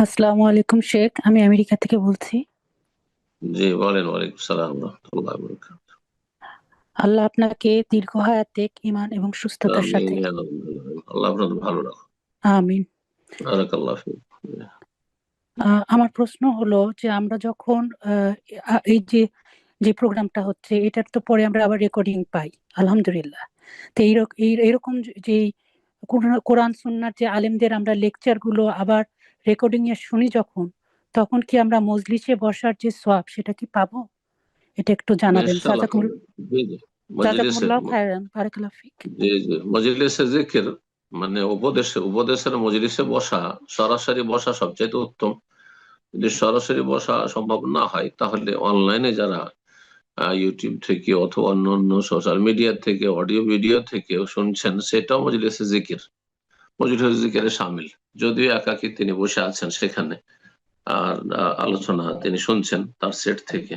আসসালামু আলাইকুম শেখ, আমি আমেরিকা থেকে বলছি। জি বলেন। ওয়ালাইকুম সালাম রাহমাতুল্লাহি ওয়া বারাকাতুহু। আল্লাহ আপনাকে দীর্ঘ হায়াতে, ঈমান এবং সুস্থতার আমিন সাথে। ইয়া রাব্বাল আলামিন। আল্লাহ আপনাদের ভালো রাখুন। আমিন। বারাকাল্লাহু ফিক। আমার প্রশ্ন হলো যে আমরা যখন এই যে যে প্রোগ্রামটা হচ্ছে এটার তো পরে আমরা আবার রেকর্ডিং পাই, আলহামদুলিল্লাহ। তো এইরকম যে কোরআন সুন্নাহর যে আলেমদের আমরা লেকচার গুলো আবার রেকর্ডিং এ শুনি যখন, তখন কি আমরা মজলিসে বসার যে সওয়াব সেটা কি পাবো? এটা একটু জানাবেন। ইনশাআল্লাহ পাবেন। জি, জি। মজলিসে জাযাকুমুল্লাহু খায়রান, বারাকাল্লাহু ফিক। জি, জি। মজলিসে জিকির মানে উপদেশের মজলিসে বসা, সরাসরি বসা সবচাইতে উত্তম। যদি সরাসরি বসা সম্ভব না হয় তাহলে অনলাইনে যারা ইউটিউব থেকে অথবা অন্য সোশ্যাল মিডিয়া থেকে অডিও ভিডিও থেকে শুনছেন সেটাও মজলিসে জিকির, মজলিসে জিকিরে শামিল। যদিও একাকী তিনি বসে আছেন সেখানে, আর আলোচনা তিনি শুনছেন তার সেট থেকে,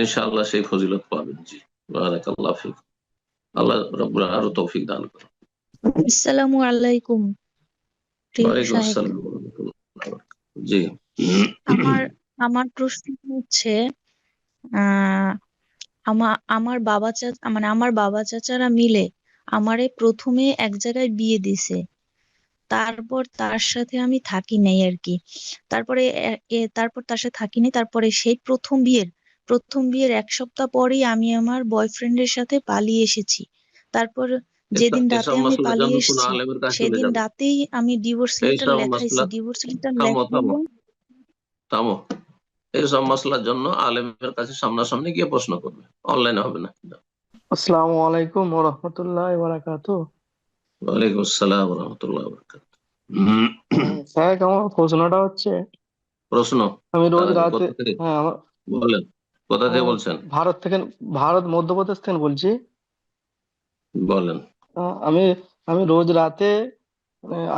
ইনশাআল্লাহ সেই ফজিলত পাবেন। জি, বারাকাল্লাহু ফিক। আল্লাহ রাব্বুল আরো তৌফিক দান করুন। আসসালামু আলাইকুম প্রিয় ওয়ালাইকুম সাহেব। আসসালাম ওয়া রাহমাতুল্লাহি ওয়া বারাকাতুহু। জি। আমার আমার প্রশ্ন হচ্ছে, আহ আমার বাবা চাচারা মিলে আমারে প্রথমে এক জায়গায় বিয়ে দিছে। তারপর তার সাথে আমি থাকি নাই আর কি। তারপর তার সাথে থাকি নাই। তারপরে সেই প্রথম বিয়ের 1 সপ্তাহ পরেই আমি আমার বয়ফ্রেন্ডের সাথে পালিয়ে এসেছি। তারপর যেদিন রাতে এসব আমি মাসলার জন্য পালিয়ে কোন এসেছি আলেমের কাছে চলে সেদিন যাবেন। রাতেই আমি ডিভোর্স লেটার এইসব লেখাইছি। মাসলা ডিভোর্স লেটার থামো থামো লেখাইলে থামো, এইসব মাসলার জন্য আলেমের কাছে সামনাসামনি গিয়ে প্রশ্ন করবে, অনলাইনে হবে না। আসসালামু আলাইকুম ওয়া রাহমাতুল্লাহি ওয়া বারাকাতুহু। ওয়ালাইকুম আসসালাম ওয়া রাহমাতুল্লাহি ওয়া বারাকাতুহু। স্যার, আমার প্রশ্নটা হচ্ছে, প্রশ্ন আমি তার রোজ আগে রাতে, কোথা থেকে হ্যাঁ আমার বলেন, কোথা থেকে আমি বলছেন ভারত থেকে, মধ্যপ্রদেশ থেকে বলছি। বলেন। আমি আমি রোজ রাতে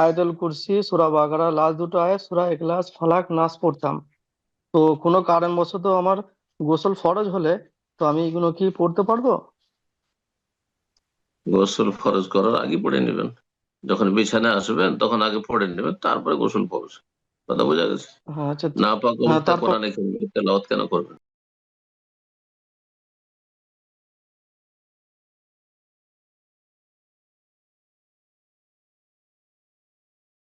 আয়াতুল কুরসি, সূরা বাকারা লাস্ট দুটো আয়াত, সূরা ইখলাস, ফালাক, নাস পড়তাম। তো কোনো কারণবশত আমার গোসল ফরজ হলে তো আমি এগুলো কি পড়তে পারবো? গোসল ফরজ করার আগে পড়ে নেবেন, যখন বিছানায় আসবেন তখন আগে পড়ে নেবেন, তারপরে গোসল ফরজ। কথা বোঝা গেছে? হ্যাঁ, আচ্ছা। না পাক হ্যাঁ, অবস্থায় তারপর কোরআনে তেলাওয়াত কেন করবেন?